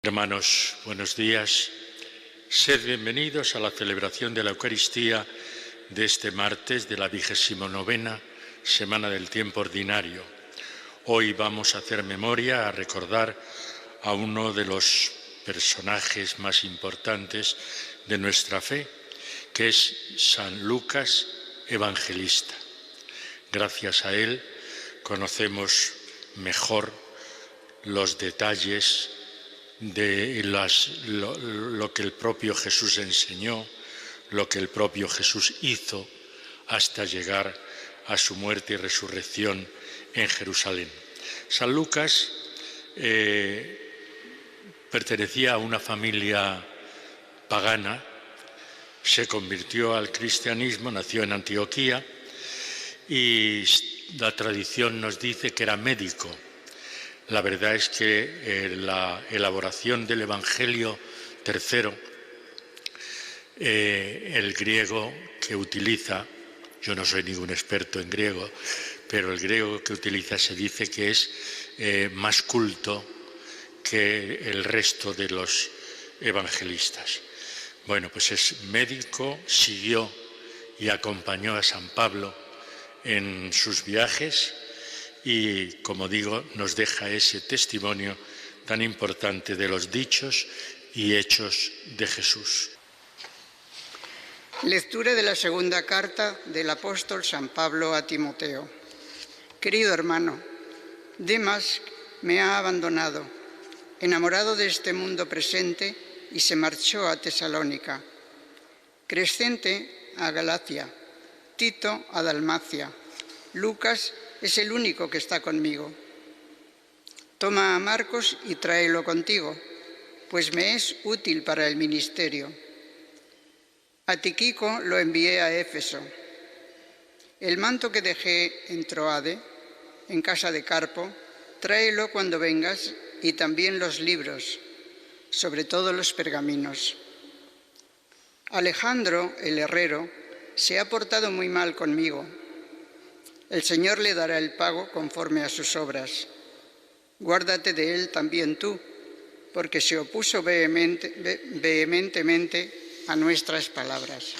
Hermanos, buenos días. Sed bienvenidos a la celebración de la Eucaristía de este martes de la 29ª Semana del Tiempo Ordinario. Hoy vamos a hacer memoria, a recordar a uno de los personajes más importantes de nuestra fe, que es San Lucas Evangelista. Gracias a él conocemos mejor los detalles de lo que el propio Jesús enseñó, lo que el propio Jesús hizo hasta llegar a su muerte y resurrección en Jerusalén. San Lucas pertenecía a una familia pagana, se convirtió al cristianismo, nació en Antioquía y la tradición nos dice que era médico. La verdad es que la elaboración del Evangelio tercero, el griego que utiliza, yo no soy ningún experto en griego, pero el griego que utiliza se dice que es más culto que el resto de los evangelistas. Bueno, pues es médico, siguió y acompañó a San Pablo en sus viajes y, como digo, nos deja ese testimonio tan importante de los dichos y hechos de Jesús. Lectura de la segunda carta del apóstol San Pablo a Timoteo. Querido hermano, Demas me ha abandonado, enamorado de este mundo presente, y se marchó a Tesalónica. Crescente a Galacia, Tito a Dalmacia, Lucas es el único que está conmigo. Toma a Marcos y tráelo contigo, pues me es útil para el ministerio. A Tíquico lo envié a Éfeso. El manto que dejé en Troade, en casa de Carpo, tráelo cuando vengas, y también los libros, sobre todo los pergaminos. Alejandro, el herrero, se ha portado muy mal conmigo. El Señor le dará el pago conforme a sus obras. Guárdate de él también tú, porque se opuso vehementemente a nuestras palabras.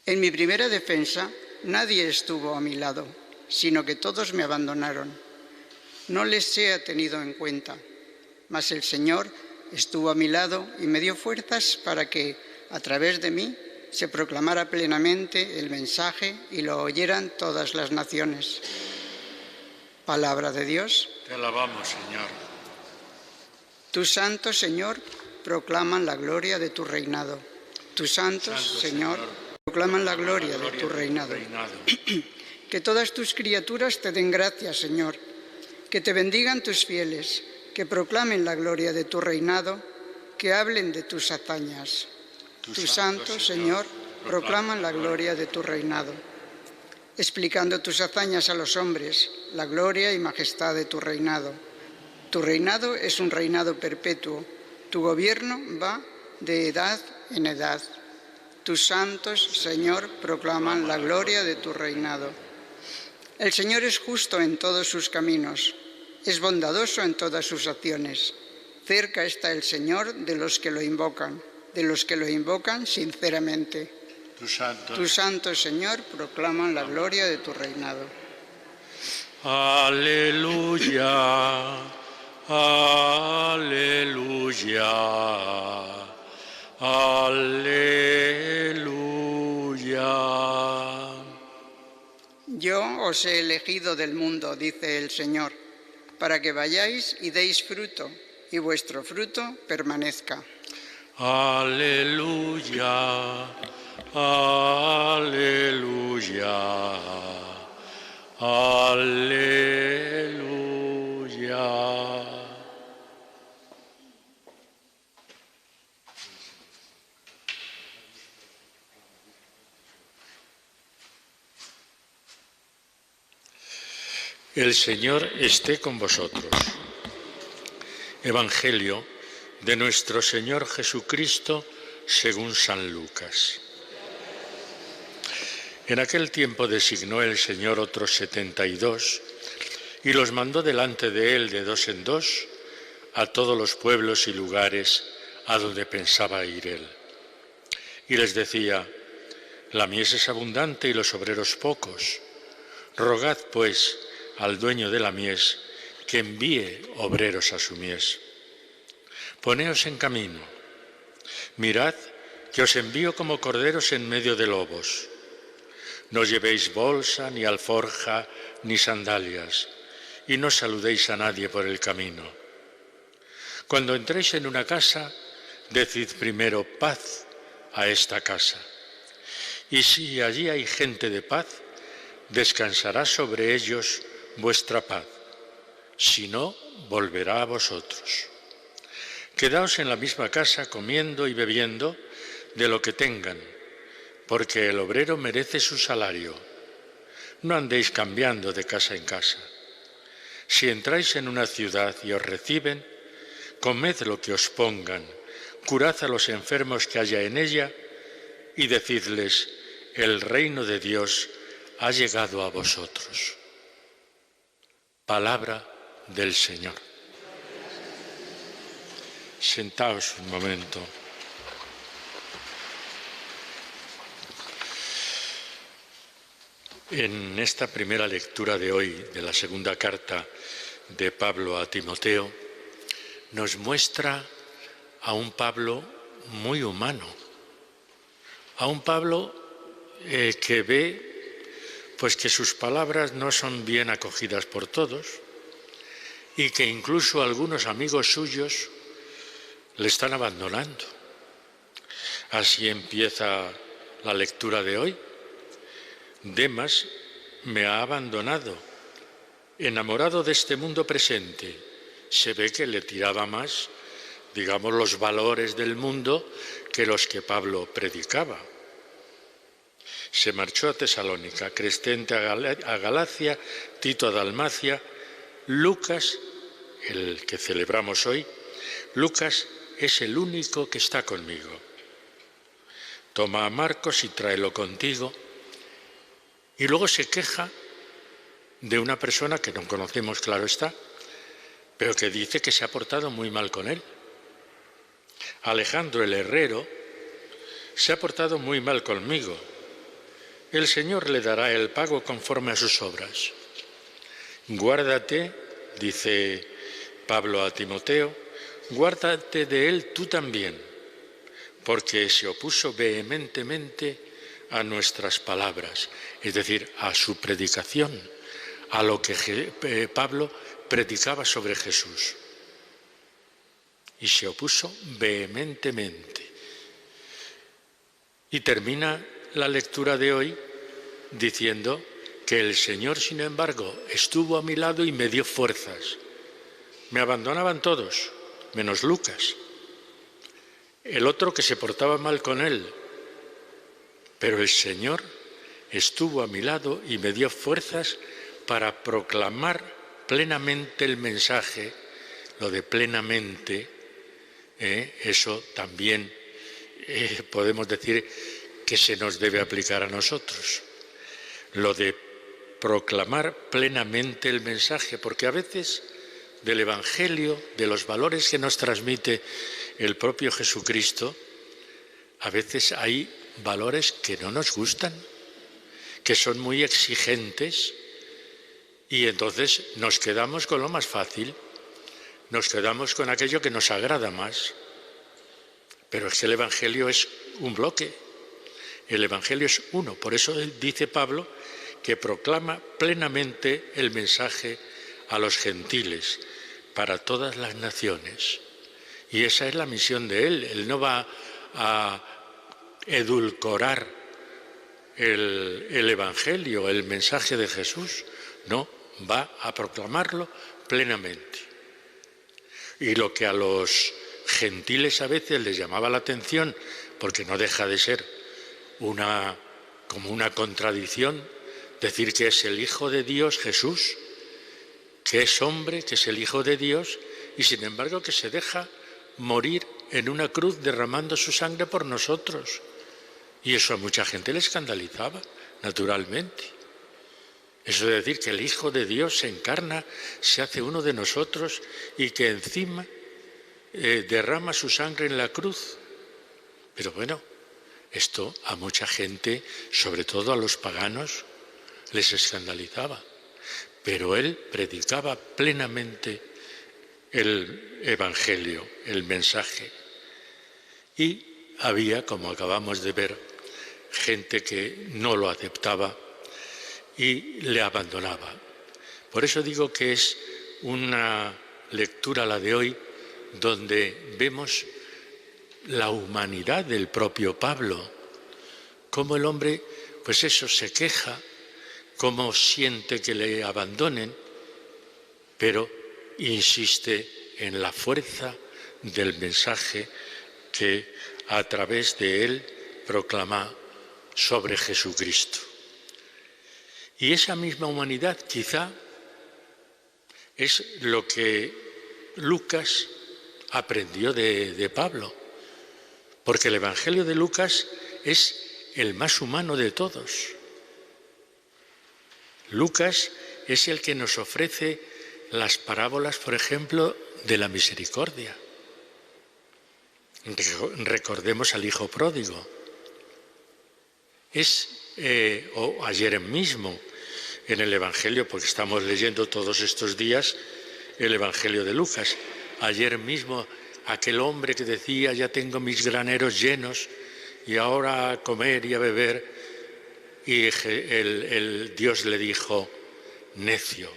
En mi primera defensa nadie estuvo a mi lado, sino que todos me abandonaron. No les he tenido en cuenta, mas el Señor estuvo a mi lado y me dio fuerzas para que, a través de mí, se proclamara plenamente el mensaje y lo oyeran todas las naciones. Palabra de Dios. Te alabamos, Señor. Tus santos, Señor, proclaman la gloria de tu reinado. Tus santos, Señor, proclaman la gloria de tu reinado. Que todas tus criaturas te den gracias, Señor. Que te bendigan tus fieles, que proclamen la gloria de tu reinado, que hablen de tus hazañas. Tus santos, Señor, proclaman la gloria de tu reinado, explicando tus hazañas a los hombres, la gloria y majestad de tu reinado. Tu reinado es un reinado perpetuo, tu gobierno va de edad en edad. Tus santos, Señor, proclaman la gloria de tu reinado. El Señor es justo en todos sus caminos, es bondadoso en todas sus acciones. Cerca está el Señor de los que lo invocan sinceramente. Tus santos, Señor, proclaman la gloria de tu reinado. Aleluya, aleluya, aleluya. Yo os he elegido del mundo, dice el Señor, para que vayáis y deis fruto, y vuestro fruto permanezca. Aleluya, aleluya, aleluya. El Señor esté con vosotros. Evangelio de nuestro Señor Jesucristo según San Lucas. En aquel tiempo designó el Señor otros 72 y los mandó delante de él de dos en dos a todos los pueblos y lugares a donde pensaba ir él. Y les decía: la mies es abundante y los obreros pocos. Rogad, pues, al dueño de la mies que envíe obreros a su mies. Poneos en camino. Mirad que os envío como corderos en medio de lobos. No llevéis bolsa, ni alforja, ni sandalias, y no saludéis a nadie por el camino. Cuando entréis en una casa, decid primero: paz a esta casa. Y si allí hay gente de paz, descansará sobre ellos vuestra paz. Si no, volverá a vosotros. Quedaos en la misma casa comiendo y bebiendo de lo que tengan, porque el obrero merece su salario. No andéis cambiando de casa en casa. Si entráis en una ciudad y os reciben, comed lo que os pongan, curad a los enfermos que haya en ella y decidles: el reino de Dios ha llegado a vosotros. Palabra del Señor. Sentaos un momento. En esta primera lectura de hoy de la segunda carta de Pablo a Timoteo, nos muestra a un Pablo muy humano, a un Pablo que ve pues que sus palabras no son bien acogidas por todos y que incluso algunos amigos suyos le están abandonando. Así empieza la lectura de hoy. Demas me ha abandonado, enamorado de este mundo presente. Se ve que le tiraba más, digamos, los valores del mundo que los que Pablo predicaba. Se marchó a Tesalónica, Crescente a Galacia, Tito a Dalmacia. Lucas, el que celebramos hoy, Lucas es el único que está conmigo. Toma a Marcos y tráelo contigo. Y luego se queja de una persona que no conocemos, claro está, pero que dice que se ha portado muy mal con él. Alejandro el herrero se ha portado muy mal conmigo. El Señor le dará el pago conforme a sus obras. Guárdate, dice Pablo a Timoteo, guárdate de él tú también, porque se opuso vehementemente a nuestras palabras, es decir, a su predicación, a lo que Pablo predicaba sobre Jesús. Y se opuso vehementemente. Y termina la lectura de hoy diciendo que el Señor, sin embargo, estuvo a mi lado y me dio fuerzas. Me abandonaban todos, menos Lucas, el otro que se portaba mal con él. Pero el Señor estuvo a mi lado y me dio fuerzas para proclamar plenamente el mensaje. Lo de plenamente, eso también podemos decir que se nos debe aplicar a nosotros. Lo de proclamar plenamente el mensaje, porque a veces del Evangelio, de los valores que nos transmite el propio Jesucristo, a veces hay valores que no nos gustan, que son muy exigentes, y entonces nos quedamos con lo más fácil, nos quedamos con aquello que nos agrada más. Pero es que el Evangelio es un bloque, el Evangelio es uno. Por eso dice Pablo que proclama plenamente el mensaje a los gentiles, para todas las naciones. Y esa es la misión de él. Él no va a edulcorar el Evangelio, el mensaje de Jesús. No, va a proclamarlo plenamente. Y lo que a los gentiles a veces les llamaba la atención, porque no deja de ser como una contradicción, decir que es el Hijo de Dios Jesús, que es hombre, que es el Hijo de Dios, y sin embargo que se deja morir en una cruz derramando su sangre por nosotros. Y eso a mucha gente le escandalizaba, naturalmente. Eso de decir que el Hijo de Dios se encarna, se hace uno de nosotros y que encima derrama su sangre en la cruz. Pero bueno, esto a mucha gente, sobre todo a los paganos, les escandalizaba. Pero él predicaba plenamente el Evangelio, el mensaje. Y había, como acabamos de ver, gente que no lo aceptaba y le abandonaba. Por eso digo que es una lectura, la de hoy, donde vemos la humanidad del propio Pablo, cómo el hombre, pues eso, se queja, cómo siente que le abandonen, pero insiste en la fuerza del mensaje que a través de él proclama sobre Jesucristo. Y esa misma humanidad quizá es lo que Lucas aprendió de Pablo, porque el Evangelio de Lucas es el más humano de todos. Lucas es el que nos ofrece las parábolas, por ejemplo, de la misericordia. Recordemos al hijo pródigo. O ayer mismo en el Evangelio, porque estamos leyendo todos estos días el Evangelio de Lucas. Ayer mismo aquel hombre que decía, ya tengo mis graneros llenos y ahora a comer y a beber, y el Dios le dijo, necio,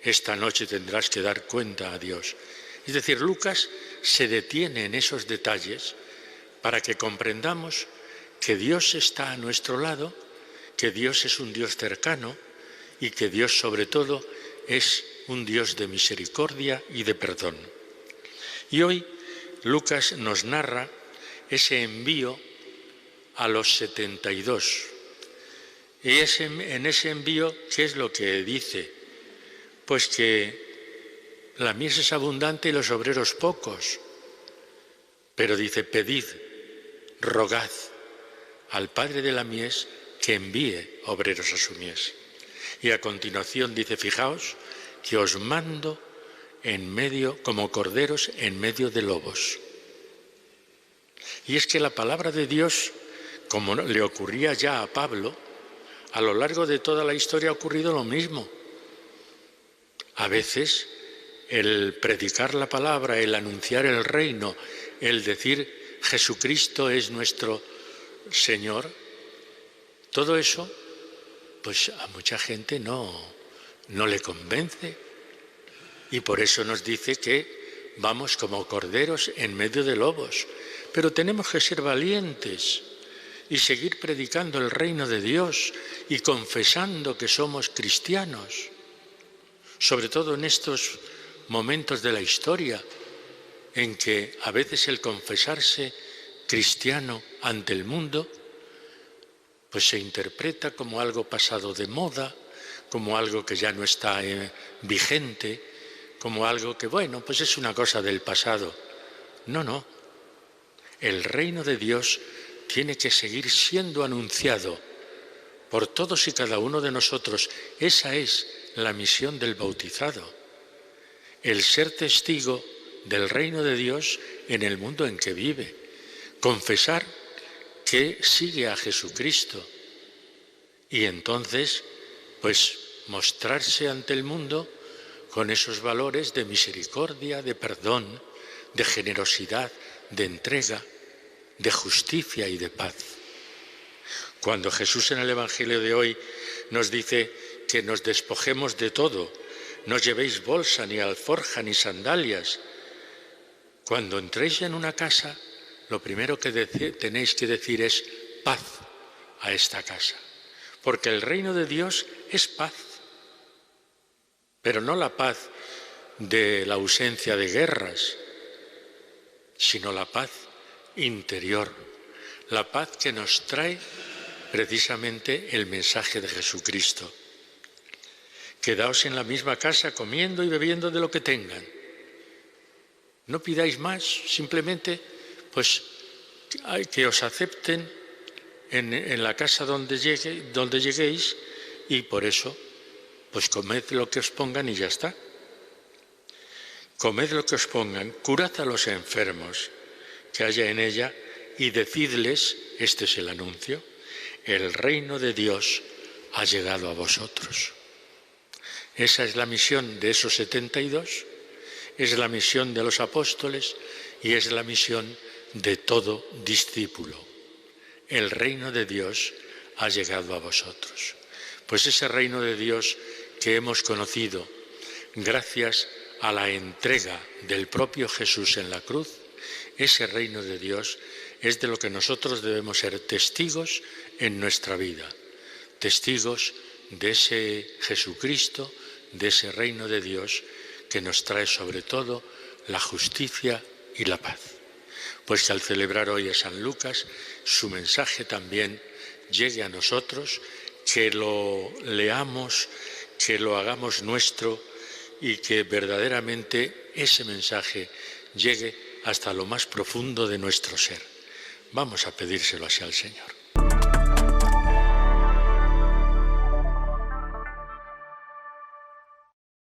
esta noche tendrás que dar cuenta a Dios. Es decir, Lucas se detiene en esos detalles para que comprendamos que Dios está a nuestro lado, que Dios es un Dios cercano y que Dios sobre todo es un Dios de misericordia y de perdón. Y hoy Lucas nos narra ese envío a los 72. Y en ese envío, ¿qué es lo que dice? Pues que la mies es abundante y los obreros pocos. Pero dice, pedid, rogad al Padre de la mies que envíe obreros a su mies. Y a continuación dice, fijaos que os mando en medio, como corderos en medio de lobos. Y es que la palabra de Dios, como le ocurría ya a Pablo, a lo largo de toda la historia ha ocurrido lo mismo. A veces el predicar la palabra, el anunciar el reino, el decir Jesucristo es nuestro Señor, todo eso, pues a mucha gente no le convence. Y por eso nos dice que vamos como corderos en medio de lobos. Pero tenemos que ser valientes y seguir predicando el reino de Dios y confesando que somos cristianos. Sobre todo en estos momentos de la historia en que a veces el confesarse cristiano ante el mundo pues se interpreta como algo pasado de moda, como algo que ya no está vigente, como algo que, bueno, pues es una cosa del pasado. No. El reino de Dios tiene que seguir siendo anunciado por todos y cada uno de nosotros. Esa es la misión del bautizado, el ser testigo del reino de Dios en el mundo en que vive, confesar que sigue a Jesucristo y entonces, pues, mostrarse ante el mundo con esos valores de misericordia, de perdón, de generosidad, de entrega, de justicia y de paz. Cuando Jesús en el Evangelio de hoy nos dice que nos despojemos de todo, no llevéis bolsa, ni alforja, ni sandalias, cuando entréis en una casa, lo primero que tenéis que decir es paz a esta casa, porque el reino de Dios es paz, pero no la paz de la ausencia de guerras, sino la paz interior, la paz que nos trae precisamente el mensaje de Jesucristo. Quedaos en la misma casa comiendo y bebiendo de lo que tengan. No pidáis más, simplemente pues que os acepten en la casa donde lleguéis y por eso pues comed lo que os pongan y ya está. Comed lo que os pongan, curad a los enfermos que haya en ella y decidles, este es el anuncio, el reino de Dios ha llegado a vosotros. Esa es la misión de esos 72, es la misión de los apóstoles y es la misión de todo discípulo. El reino de Dios ha llegado a vosotros. Pues ese reino de Dios que hemos conocido gracias a la entrega del propio Jesús en la cruz, ese reino de Dios es de lo que nosotros debemos ser testigos en nuestra vida, testigos de ese Jesucristo, de ese reino de Dios que nos trae sobre todo la justicia y la paz. Pues que al celebrar hoy a San Lucas, su mensaje también llegue a nosotros, que lo leamos, que lo hagamos nuestro y que verdaderamente ese mensaje llegue hasta lo más profundo de nuestro ser. Vamos a pedírselo así al Señor.